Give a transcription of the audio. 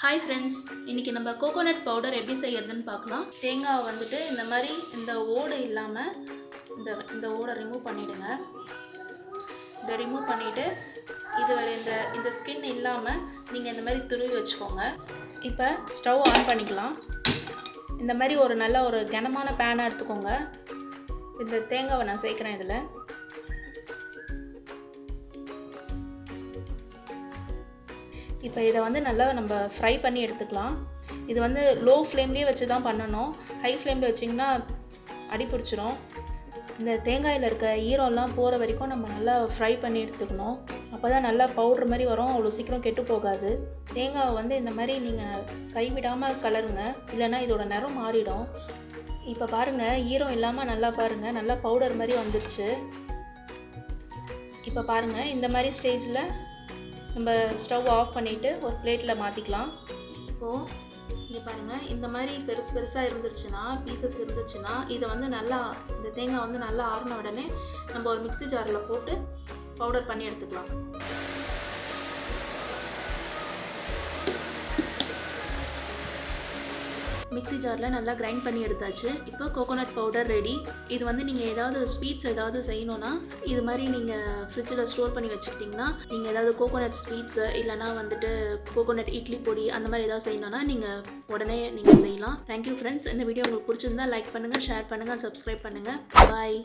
Hi friends, இன்றைக்கி நம்ம coconut powder எப்படி செய்யறதுன்னு பார்க்கலாம். தேங்காவை வந்துட்டு இந்த மாதிரி இந்த ஓடு இல்லாமல் இந்த ஓடை ரிமூவ் பண்ணிவிடுங்க. இதை ரிமூவ் பண்ணிவிட்டு இந்த ஸ்கின் இல்லாமல் நீங்கள் இந்த மாதிரி துருவி வச்சுக்கோங்க. இப்போ ஸ்டவ் ஆன் பண்ணிக்கலாம். இந்த மாதிரி நல்ல ஒரு கனமான பேனை எடுத்துக்கோங்க. இந்த தேங்காவை நான் சேர்க்குறேன். இதில் இப்போ இதை நல்லா நம்ம ஃப்ரை பண்ணி எடுத்துக்கலாம். இது லோ ஃப்ளேம்லேயே வச்சு தான் பண்ணணும். ஹை ஃப்ளேமில் வச்சிங்கன்னா அடி பிடிச்சிரும். இந்த தேங்காயில் இருக்க ஈரம்லாம் போகிற வரைக்கும் நம்ம நல்லா ஃப்ரை பண்ணி எடுத்துக்கணும். அப்போ தான் நல்லா பவுட்ரு மாதிரி வரும். அவ்வளோ சீக்கிரம் கெட்டு போகாது. தேங்காவை இந்த மாதிரி நீங்கள் கைவிடாமல் கலருங்க, இல்லைன்னா இதோட நிறம் மாறிடும். இப்போ பாருங்கள், ஈரம் இல்லாமல் நல்லா பாருங்கள், நல்லா பவுடர் மாதிரி வந்துருச்சு. இப்போ பாருங்கள், இந்த மாதிரி ஸ்டேஜில் நம்ம ஸ்டவ் ஆஃப் பண்ணிவிட்டு ஒரு பிளேட்டில் மாற்றிக்கலாம். இப்போது இங்கே பாருங்கள், இந்த மாதிரி பெருசாக இருந்துச்சுன்னா, பீசஸ் இருந்துச்சுன்னா, இதை நல்லா இந்த தேங்காய் நல்லா ஆறின உடனே நம்ம ஒரு மிக்ஸி ஜாரில் போட்டு பவுடர் பண்ணி எடுத்துக்கலாம். மிக்ஸி ஜாரில் நல்லா கிரைண்ட் பண்ணி எடுத்தாச்சு. இப்போ கோகோனட் பவுடர் ரெடி. இது நீங்கள் ஏதாவது ஸ்வீட்ஸ் ஏதாவது செய்யணுன்னா இது மாதிரி நீங்கள் ஃப்ரிட்ஜில் ஸ்டோர் பண்ணி வச்சுக்கிட்டிங்கன்னா, நீங்கள் ஏதாவது கோகோனட் ஸ்வீட்ஸு இல்லைனா கோகோனட் இட்லி பொடி அந்த மாதிரி ஏதாவது செய்யணுன்னா நீங்கள் உடனே செய்யலாம். Thank you friends. இந்த வீடியோ உங்களுக்கு பிடிச்சிருந்தா லைக் பண்ணுங்கள், ஷேர் பண்ணுங்கள், சப்ஸ்கிரைப் பண்ணுங்கள். பாய்.